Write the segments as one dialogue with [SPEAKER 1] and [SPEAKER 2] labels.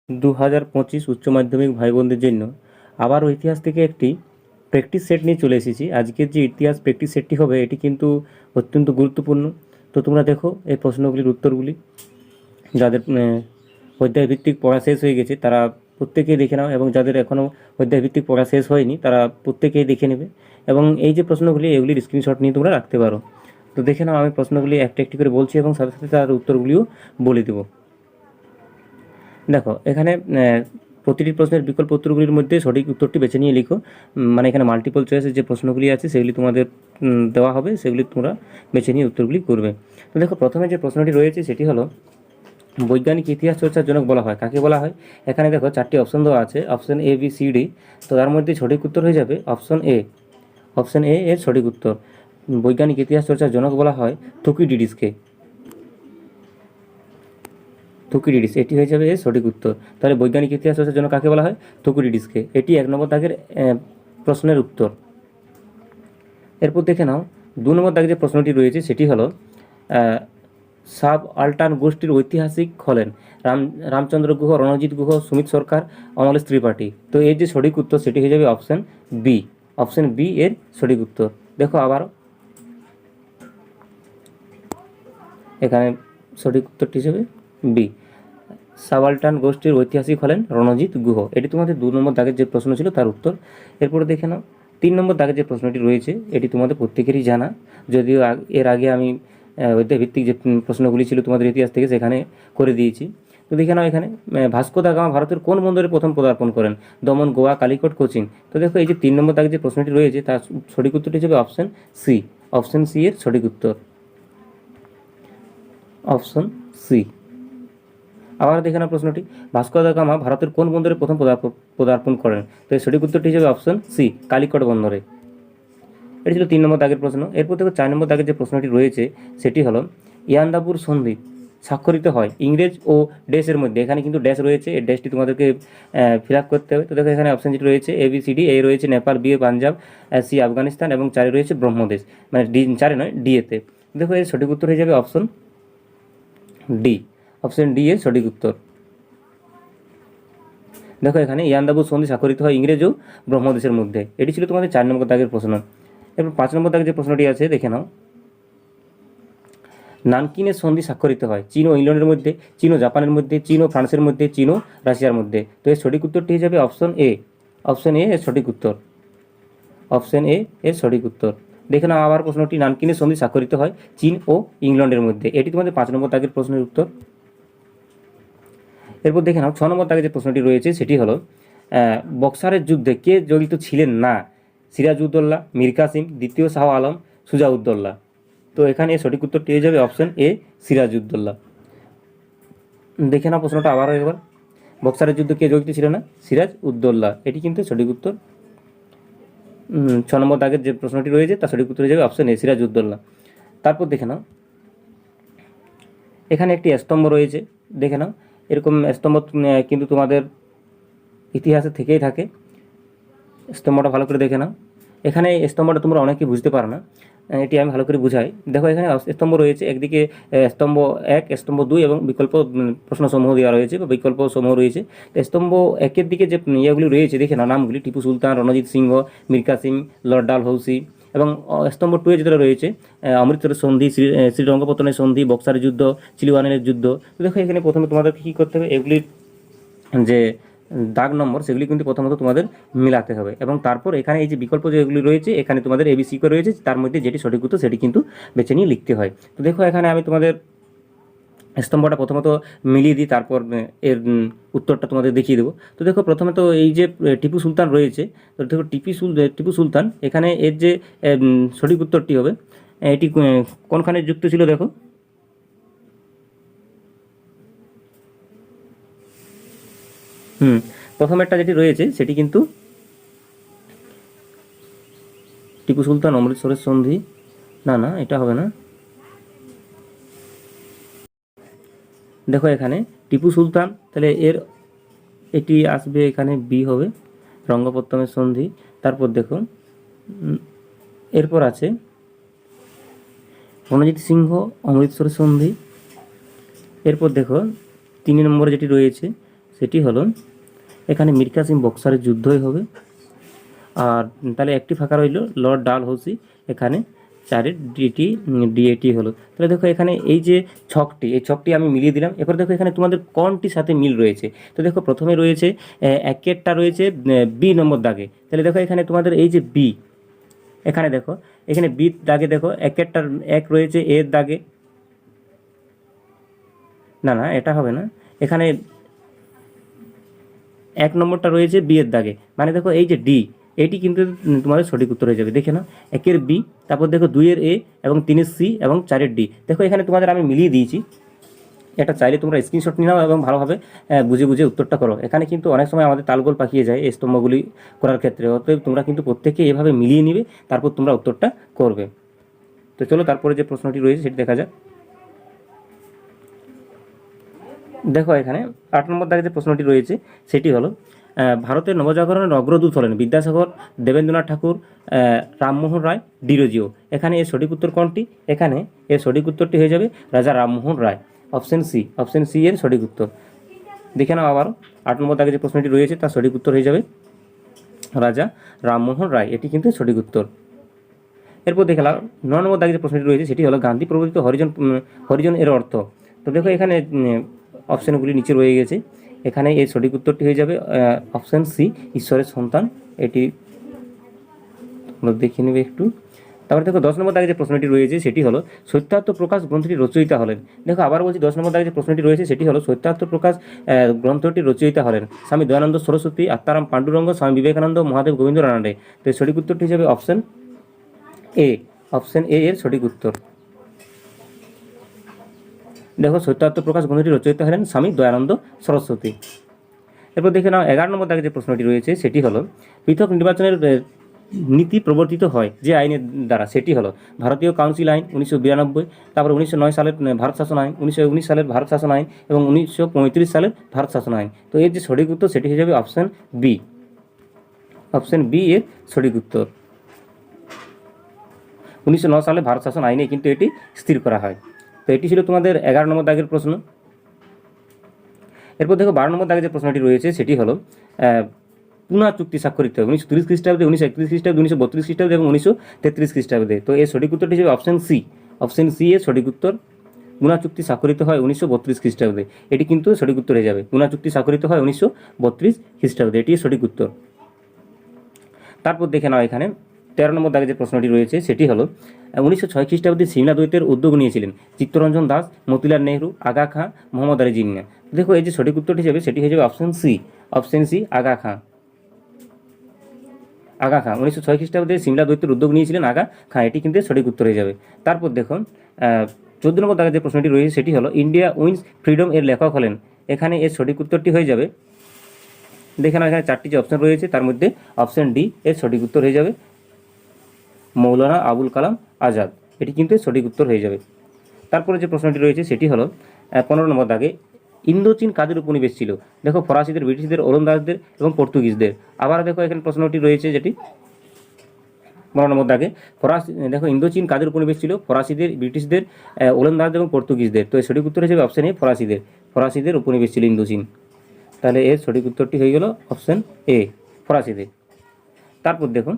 [SPEAKER 1] 2025 উচ্চ মাধ্যমিক ভাই বোনদের জন্য আবারও ইতিহাস থেকে একটি প্র্যাকটিস সেট নিয়ে চলে এসেছি। আজকের যে ইতিহাস প্র্যাকটিস সেটটি হবে এটি কিন্তু অত্যন্ত গুরুত্বপূর্ণ। তো তোমরা দেখো এই প্রশ্নগুলির উত্তরগুলি। যাদের অধ্যায়ভিত্তিক পড়া শেষ হয়ে গেছে তারা প্রত্যেকেই দেখে নাও, এবং যাদের এখনও অধ্যায়ভিত্তিক পড়া শেষ হয়নি তারা প্রত্যেকেই দেখে নেবে, এবং এই যে প্রশ্নগুলি এগুলির স্ক্রিনশট নিয়ে তোমরা রাখতে পারো। তো দেখে নাও, আমি প্রশ্নগুলি একটা একটি করে বলছি এবং সাথে সাথে তার উত্তরগুলিও বলে দেবো। দেখো এখানে প্রতিটি প্রশ্নের বিকল্প উত্তরগুলির মধ্যে সঠিক উত্তরটি বেছে নিয়ে লিখো। মানে এখানে মাল্টিপল চয়েসের যে প্রশ্নগুলি আছে সেগুলি তোমাদের দেওয়া হবে, সেগুলি তোমরা বেছে নিয়ে উত্তরগুলি করবে। তো দেখো প্রথমে যে প্রশ্নটি রয়েছে সেটি হলো, বৈজ্ঞানিক ইতিহাস চর্চার জনক বলা হয় কাকে বলা হয়? এখানে দেখো চারটি অপশন দেওয়া আছে, option A, B, C, D. তো তার মধ্যে সঠিক উত্তর হয়ে যাবে অপশন এ। অপশন এ এর সঠিক উত্তর। বৈজ্ঞানিক ইতিহাস চর্চার জনক বলা হয় থুকিডিডিসকে। থুকিডিডিস, এটি হয়ে যাবে এর সঠিক উত্তর। তাহলে বৈজ্ঞানিক ইতিহাস চর্চার জন্য কাকে বলা হয়? থুকিডিডিসকে। এটি 1 নম্বর দাগের প্রশ্নের উত্তর। এরপর দেখে নাও 2 নম্বর দাগে যে প্রশ্নটি রয়েছে সেটি হলো, সাব আল্টান গোষ্ঠীর ঐতিহাসিক হলেন রামচন্দ্র গুহ, রণজিৎ গুহ, সুমিত সরকার, অমলেশ ত্রিপাঠী। তো এর যে সঠিক উত্তর সেটি হয়ে যাবে অপশন বি। অপশন বি এর সঠিক উত্তর। দেখো আবারও এখানে সঠিক উত্তরটি হিসেবে বি, সাবাল্টান গোষ্ঠীর ঐতিহাসিক হলেন রণজিৎ গুহ। এটি তোমাদের 2 নম্বর দাগের যে প্রশ্ন ছিল তার উত্তর। এরপরে দেখে নাও 3 নম্বর দাগের যে প্রশ্নটি রয়েছে এটি তোমাদের প্রত্যেকেরই জানা, যদিও এর আগে আমি অধ্যায়ভিত্তিক যে প্রশ্নগুলি ছিল তোমাদের ইতিহাস থেকে সেখানে করে দিয়েছি। তো দেখে নাও এখানে, ভাস্কো দা গামা ভারতের কোন বন্দরে প্রথম পদার্পণ করেন? দমন, গোয়া, কালিকট, কোচিন। তো দেখো এই যে 3 নম্বর দাগের যে প্রশ্নটি রয়েছে তার সঠিক উত্তরটি হিসেবে অপশন সি। অপশন সি এর সঠিক উত্তর। Option C. আবার দেখে নাও প্রশ্নটি, ভাস্কো দা গামা ভারতের কোন বন্দরে প্রথম পদার্পণ করেন? তো এর সঠিক উত্তরটি হিসেবে অপশন সি, কালিকট বন্দরে। এটি ছিল 3 নম্বর দাগের প্রশ্ন। এরপর দেখো 4 নম্বর দাগের যে প্রশ্নটি রয়েছে সেটি হলো, ইয়ান্দাবুর সন্ধি স্বাক্ষরিত হয় ইংরেজ ও ড্যাশের মধ্যে। এখানে কিন্তু ড্যাশ রয়েছে, এই ড্যাশটি তোমাদেরকে ফিল আপ করতে হবে। তো দেখো এখানে অপশন যেটি রয়েছে এ, বি, সি, ডি। এ রয়েছে নেপাল, বি পাঞ্জাব, সি আফগানিস্তান এবং 4 রয়েছে ব্রহ্মদেশ। মানে ডি 4 নয়, ডি এতে। দেখো এর সঠিক উত্তর হয়ে যাবে অপশন ডি। অপশন ডি এর সঠিক উত্তর। দেখো এখানে ইয়ান্দাবু সন্ধি স্বাক্ষরিত হয় ইংরেজ ও ব্রহ্মদেশের মধ্যে। এটি ছিল তোমাদের 4 নম্বর দাগের প্রশ্ন। এরপর 5 নম্বর দাগের যে প্রশ্নটি আছে দেখে নাও, নানকিনের সন্ধি স্বাক্ষরিত হয় চীন ও ইংল্যান্ডের মধ্যে, চীন ও জাপানের মধ্যে, চীন ও ফ্রান্সের মধ্যে, চীন ও রাশিয়ার মধ্যে। তো এর সঠিক উত্তরটি হয়ে যাবে অপশন এ। অপশন এ এর সঠিক উত্তর। অপশন এ এর সঠিক উত্তর। দেখে নাও আবার প্রশ্নটি, নানকিনের সন্ধি স্বাক্ষরিত হয় চীন ও ইংল্যান্ডের মধ্যে। এটি তোমাদের 5 নম্বর দাগের প্রশ্নের উত্তর। এরপর দেখে নাও 6 নম্বর দাগে যে প্রশ্নটি রয়েছে সেটি হলো, বক্সারের যুদ্ধে কে জড়িত ছিলেন না? সিরাজউদ্দৌলা, মীর কাসিম, দ্বিতীয় শাহ আলম, সুজাউদ্দৌলা। তো এখানে সঠিক উত্তরটি হয়ে যাবে অপশন এ, সিরাজউদ্দৌলা। দেখে নাও প্রশ্নটা আবারও একবার, বক্সারের যুদ্ধে কে জড়িত ছিল না? সিরাজউদ্দৌলা। এটি কিন্তু সঠিক উত্তর। 6 নম্বর দাগের যে প্রশ্নটি রয়েছে তার সঠিক উত্তর হয়ে যাবে অপশন এ, সিরাজউদ্দৌলা। তারপর দেখে নাও এখানে একটি স্তম্ভ রয়েছে, দেখে নাও এরকম স্তম্ভ কিন্তু তোমাদের ইতিহাসে থেকেই থাকে। স্তম্ভটা ভালো করে দেখে নাও। এখানে এই স্তম্ভটা তোমরা অনেকেই বুঝতে পারো না, এটি আমি ভালো করে বুঝাই। দেখো এখানে স্তম্ভ রয়েছে, একদিকে স্তম্ভ 1, স্তম্ভ 2 এবং বিকল্প প্রশ্নসমূহ দেওয়া রয়েছে বা বিকল্প সমূহ রয়েছে। স্তম্ভ 1-এর দিকে যে ইয়েগুলি রয়েছে দেখে নাও নামগুলি, টিপু সুলতান, রণজিৎ সিংহ, মীর কাসিম, লর্ড ডালহৌসি। এবং স্তম্ভ 2-এ যেটা রয়েছে অমৃতসরের সন্ধি, শ্রীরঙ্গপত্তনের সন্ধি, বক্সারের যুদ্ধ, চিলিওয়ানের যুদ্ধ। তো দেখো এখানে প্রথমে তোমাদেরকে কী করতে হবে, এগুলির যে দাগ নম্বর সেগুলি কিন্তু প্রথমত তোমাদের মিলাতে হবে, এবং তারপর এখানে এই যে বিকল্প যেগুলি রয়েছে এখানে তোমাদের এবিসি করে রয়েছে, তার মধ্যে যেটি সঠিক উত্তর সেটি কিন্তু বেছে নিয়ে লিখতে হয়। তো দেখো এখানে আমি তোমাদের স্তম্ভটা প্রথমত মিলিয়ে দিই, তারপর এর উত্তরটা তোমাদের দেখিয়ে দেবো। তো দেখো প্রথমে তো এই যে টিপু সুলতান রয়েছে, তো দেখো টিপু সুলতান এখানে এর যে সঠিক উত্তরটি হবে, এটি কোনখানে যুক্ত ছিল দেখো, প্রথমেরটা যেটি রয়েছে সেটি কিন্তু টিপু সুলতান অমৃতসরের সন্ধি, না না এটা হবে না। দেখো এখানে টিপু সুলতান, তাহলে এর এটি আসবে এখানে বি হবে, রঙ্গপত্তমের সন্ধি। তারপর দেখো এরপর আছে রণজিৎ সিংহ, অমৃতসরের সন্ধি। এরপর দেখো 3 নম্বরে যেটি রয়েছে সেটি হলো এখানে মীর কাসিম বক্সারের যুদ্ধই হবে। আর তাহলে একটি ফাঁকা রইল লর্ড ডালহৌসি, এখানে 4-এর ডিএটি হলো। তাহলে দেখো এখানে এই যে ছকটি, এই ছকটি আমি মিলিয়ে দিলাম। এরপর দেখো এখানে তোমাদের কোনটির সাথে মিল রয়েছে। তো দেখো প্রথমে রয়েছে একেরটা রয়েছে বি নম্বর দাগে। তাহলে দেখো এখানে তোমাদের এই যে বি, এখানে দেখো এখানে বি দাগে দেখো একেরটার এক রয়েছে এর দাগে, না না এটা হবে না, এখানে 1 নম্বরটা রয়েছে বি এর দাগে, মানে দেখো এই যে ডি, এটি কিন্তু তোমাদের সঠিক উত্তর হয়ে যাবে। দেখে নাও 1-এর বি, তারপর দেখো 2-এর এ এবং 3-এর সি এবং 4-এর ডি। দেখো এখানে তোমাদের আমি মিলিয়ে দিয়েছি, এটা চাইলে তোমরা স্ক্রিনশট নিয়ে নাও এবং ভালোভাবে বুঝে বুঝে উত্তরটা করো। এখানে কিন্তু অনেক সময় আমাদের তালগোল পাকিয়ে যায় এই স্তম্ভগুলি করার ক্ষেত্রে, অতএব তোমরা কিন্তু প্রত্যেকে এভাবে মিলিয়ে নিবে, তারপর তোমরা উত্তরটা করবে। তো চলো তারপরে যে প্রশ্নটি রয়েছে সেটি দেখা যাক। দেখো এখানে 8 নম্বর দাগে যে প্রশ্নটি রয়েছে সেটি হলো ভারতের নবজাগরণের অগ্রদূত হলেন বিদ্যাসাগর, দেবেন্দ্রনাথ ঠাকুর, রামমোহন রায়, ডিরোজিও। এখানে এর সঠিক উত্তর কোনটি? এখানে এর সঠিক উত্তরটি হয়ে যাবে রাজা Rammohan Roy, option C, option C এর সঠিক উত্তর। দেখে নাও আবার 8 নম্বর দাগে যে প্রশ্নটি রয়েছে তার সঠিক উত্তর হয়ে যাবে রাজা রামমোহন রায়, এটি কিন্তু সঠিক উত্তর। এরপর দেখলাম 9 নম্বর দাগে যে প্রশ্নটি রয়েছে সেটি হলো গান্ধী প্রবর্তিত হরিজন এর অর্থ। তো দেখো এখানে অপশানগুলি নিচে রয়ে গেছে, এখানে এর সঠিক উত্তরটি হয়ে যাবে অপশান সি, ঈশ্বরের সন্তান। এটি তোমরা দেখে নেবে একটু। তারপরে দেখো 10 নম্বর দাগে যে প্রশ্নটি রয়েছে সেটি হলো সত্যাত্মপ্রকাশ গ্রন্থটি রচয়িতা হলেন। দেখো আবার বলছি 10 নম্বর দাগে যে প্রশ্নটি রয়েছে সেটি হলো সত্যাত্মপ্রকাশ গ্রন্থটি রচয়িতা হলেন স্বামী দয়ানন্দ সরস্বতী, আত্মারাম পাণ্ডুরঙ্গ, স্বামী বিবেকানন্দ, মহাদেব গোবিন্দ রানাডে। তো এর সঠিক উত্তরটি হিসেবে অপশান এ, অপশান এ এর সঠিক উত্তর। দেখো সত্যাত্মপ্রকাশ গ্রন্থটি রচয়িতা হলেন স্বামী দয়ানন্দ সরস্বতী। এরপর দেখে নাও 11 নম্বর দাগে যে প্রশ্নটি রয়েছে সেটি হলো পৃথক নির্বাচনের নীতি প্রবর্তিত হয় যে আইনের দ্বারা, সেটি হলো ভারতীয় কাউন্সিল আইন 1992, তারপর 1909 সালের ভারত শাসন আইন, 1919 সালের ভারত শাসন আইন এবং 1935 সালের ভারত শাসন আইন। তো এর যে সঠিক উত্তর সেটি হয়ে যাবে অপশান বি, অপশান বি এর সঠিক উত্তর। 1909 সালে ভারত শাসন আইনে কিন্তু এটি স্থির করা হয়। তো এটি ছিল তোমাদের 11 নম্বর দাগের প্রশ্ন। এরপর দেখো 12 নম্বর দাগে যে প্রশ্নটি রয়েছে সেটি হলো পুনা চুক্তি স্বাক্ষরিত হয় 1930 খ্রিস্টাব্দে, 1931 খ্রিস্টাব্দে, 1932 খ্রিস্টাব্দে এবং 1933 খ্রিস্টাব্দে। তো এর সঠিক উত্তরটি হিসেবে অপশান সি, অপশান সি এর সঠিক উত্তর। পুনা চুক্তি স্বাক্ষরিত হয় 1932 খ্রিস্টাব্দে, এটি কিন্তু সঠিক উত্তর হয়ে যাবে। পুনা চুক্তি স্বাক্ষরিত হয় 1932 খ্রিস্টাব্দে, এটি সঠিক উত্তর। তারপর দেখে নাও এখানে 13 নম্বর দাগে যে প্রশ্নটি রয়েছে সেটি হলো 1906 খ্রিস্টাব্দে সিমলা দ্বৈতের উদ্যোগ নিয়েছিলেন চিত্তরঞ্জন দাস, মতিলাল নেহরু, আগা খাঁ, মোহাম্মদ আলী জিন্না। দেখো এই যে সঠিক উত্তরটি হিসেবে সেটি হয়ে যাবে অপশান সি, অপশান সি আগা খাঁ। আগা খাঁ 1906 খ্রিস্টাব্দে সিমলা দ্বৈতের উদ্যোগ নিয়েছিলেন আগা খাঁ, এটি কিন্তু সঠিক উত্তর হয়ে যাবে। তারপর দেখুন 14 নম্বর দাগে যে প্রশ্নটি রয়েছে সেটি হলো ইন্ডিয়া উইন্স ফ্রিডম এর লেখক হলেন। এখানে এর সঠিক উত্তরটি হয়ে যাবে, দেখে নাও এখানে 4টি যে অপশান রয়েছে তার মধ্যে অপশান ডি এর সঠিক উত্তর হয়ে যাবে মৌলানা আবুল কালাম আজাদ, এটি কিন্তু সঠিক উত্তর হয়ে যাবে। তারপরে যে প্রশ্নটি রয়েছে সেটি হলো 15 নম্বর দাগে ইন্দোচীন কাদের উপনিবেশ ছিল। দেখো ফরাসিদের, ব্রিটিশদের, ওলন্দাজদের এবং পর্তুগিজদের। আবার দেখো এখানে প্রশ্নটি রয়েছে যেটি 15 নম্বর দাগে দেখো ইন্দোচীন কাদের উপনিবেশ ছিল, ফরাসিদের, ব্রিটিশদের, ওলন্দাজদের এবং পর্তুগিজদের। তো এর সঠিক উত্তর হিসেবে অপশান এ ফরাসিদের, ফরাসিদের উপনিবেশ ছিল ইন্দোচীন। তাহলে এর সঠিক উত্তরটি হয়ে গেল অপশান এ ফরাসিদের। তারপর দেখুন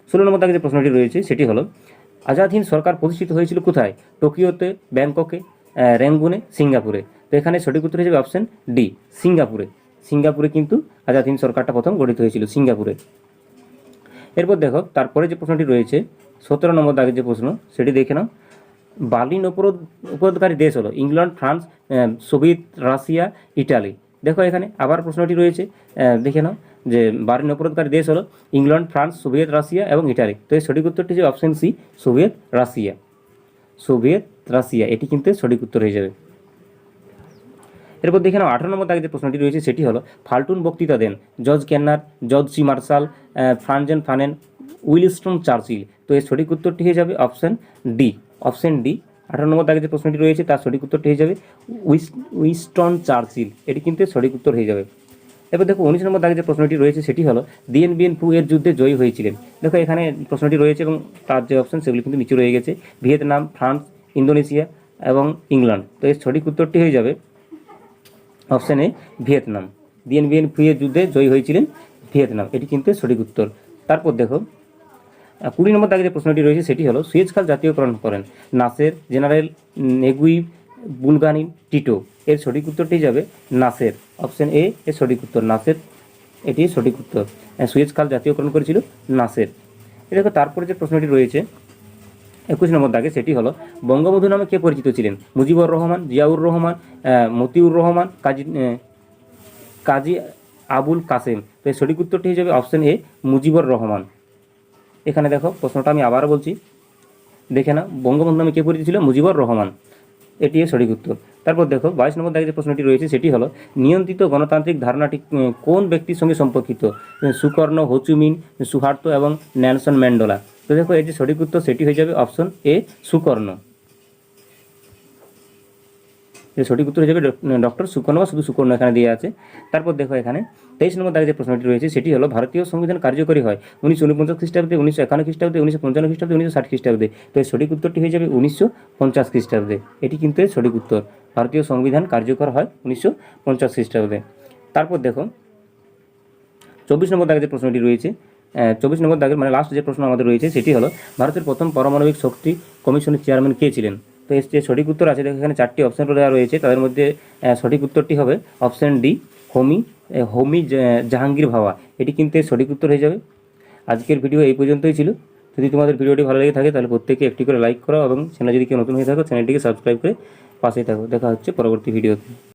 [SPEAKER 1] 16 নম্বর দাগে যে প্রশ্নটি রয়েছে সেটি হলো আজাদ হিন্দ সরকার প্রতিষ্ঠিত হয়েছিল কোথায়? টোকিওতে, ব্যাংককে, রেঙ্গুনে, সিঙ্গাপুরে। তো এখানে সঠিক উত্তর হিসেবে অপশান ডি সিঙ্গাপুরে। সিঙ্গাপুরে কিন্তু আজাদ হিন্দ সরকারটা প্রথম গঠিত হয়েছিল, সিঙ্গাপুরে। এরপর দেখো তারপরে যে প্রশ্নটি রয়েছে 17 নম্বর দাগের যে প্রশ্ন সেটি দেখে নাও বার্লিন উপরোধকারী দেশ হলো England, France, Soviet Russia, Italy. দেখো এখানে আবার প্রশ্নটি রয়েছে, দেখে নাও যে বার্লিন উপরোধকারী দেশ হলো ইংল্যান্ড, ফ্রান্স, সোভিয়েত রাশিয়া এবং ইটালি। তো এর সঠিক উত্তরটি যে option C Soviet Russia, Soviet Russia, এটি কিন্তু সঠিক উত্তর হয়ে যাবে। এরপর দেখে নাও 18 নম্বর দাগে যে প্রশ্নটি রয়েছে সেটি হলো ফাল্টুন বক্তৃতা দেন George Kennan, George C Marshall, ফ্রানজেন ফানেন, উইলস্টন চার্চিল। তো এর সঠিক উত্তরটি হয়ে যাবে অপশান ডি, অপশান ডি। 18 নম্বর দাগে যে প্রশ্নটি রয়েছে তার সঠিক উত্তরটি হয়ে যাবে উইনস্টন চার্চিল, এটি কিন্তু সঠিক উত্তর হয়ে যাবে। এবার দেখো 19 নম্বর দাগে যে প্রশ্নটি রয়েছে সেটি হলো দিয়েন বিয়েন ফু এর যুদ্ধে জয়ী হয়েছিলেন। দেখো এখানে প্রশ্নটি রয়েছে এবং তার যে অপশান সেগুলি কিন্তু নিচে রয়ে গেছে, ভিয়েতনাম, ফ্রান্স, ইন্দোনেশিয়া এবং ইংল্যান্ড। তো এর সঠিক উত্তরটি হয়ে যাবে অপশান এ ভিয়েতনাম। দিয়েন বিয়েন ফুয়ে যুদ্ধে জয়ী হয়েছিলেন ভিয়েতনাম, এটি কিন্তু সঠিক উত্তর। তারপর দেখো 20 নম্বর দাগে যে প্রশ্নটি রয়েছে সেটি হলো সুয়েজ খাল জাতীয়করণ করেন নাসের, জেনারেল নেগুই, বুলগানি, টিটো। এর সঠিক উত্তরটি যাবে নাসের। অপশন এ এর সঠিক উত্তর নাসের, এটি সঠিক উত্তর। সুয়েজ খাল জাতীয়করণ করেছিল নাসের। এ দেখো তারপরে যে প্রশ্নটি রয়েছে 21 নম্বর দাগে সেটি হলো বঙ্গবন্ধু নামে কে পরিচিত ছিলেন? মুজিবুর রহমান, জিয়াউর রহমান, মতিউর রহমান, কাজী আবুল কাসেম। তো এর সঠিক উত্তরটি হয়ে যাবে অপশন এ মুজিবুর রহমান। এখানে দেখো প্রশ্নটা আমি আবার বলছি, দেখে না, বঙ্গবন্ধু নামে কে পরিচিত ছিল? মুজিবুর রহমান, এটি সঠিক উত্তর। তারপর দেখো 22 নম্বর দাগে যে প্রশ্নটি রয়েছে সেটি হলো নিয়ন্ত্রিত গণতান্ত্রিক ধারণাটি কোন ব্যক্তির সঙ্গে সম্পর্কিত? সুকর্ণ, হোচুমিন, সুহার্তো এবং নেলসন ম্যান্ডেলা। তো দেখো এর যে সঠিক উত্তর সেটি হয়ে যাবে অপশন এ সুকর্ণ। এর সঠিক উত্তর হয়ে যাবে ডক্টর সুকর্ণ বা শুধু সুকর্ণ এখানে দিয়ে আছে। তারপর দেখো এখানে 23 নম্বর দাগে যে প্রশ্নটি রয়েছে সেটি হলো ভারতীয় সংবিধান কার্যকরী হয় 1949 খ্রিস্টাব্দে, 1951 খ্রিস্টাব্দে, 1955 খ্রিস্টাব্দে, 1960 খ্রিস্টাব্দে। তো এর সঠিক উত্তরটি হয়ে যাবে 1950 খ্রিস্টাব্দে। এটি কিন্তু এর সঠিক উত্তর। ভারতীয় সংবিধান কার্যকর হয় 1950 খ্রিস্টাব্দে। তারপর দেখো 24 নম্বর দাগে যে প্রশ্নটি রয়েছে 24 নম্বর দাগের মানে লাস্ট যে প্রশ্ন আমাদের রয়েছে সেটি হলো ভারতের প্রথম পারমাণবিক শক্তি কমিশনের চেয়ারম্যান কে ছিলেন? তো এর যে সঠিক উত্তর আছে দেখো এখানে 4টি অপশন দেওয়া রয়েছে, তাদের মধ্যে সঠিক উত্তরটি হবে অপশন ডি হোমি জাহাঙ্গীর ভাওয়া। এটি কিন্তু এর সঠিক উত্তর হয়ে যাবে। আজকের ভিডিও এই পর্যন্তই ছিল। যদি তোমাদের ভিডিওটি ভালো লেগে থাকে তাহলে প্রত্যেকে একটি করে লাইক করো এবং চ্যানেল যদি কেউ নতুন হয়ে থাকো চ্যানেলটিকে সাবস্ক্রাইব করে পাশেই থাকো। দেখা হচ্ছে পরবর্তী ভিডিওতে।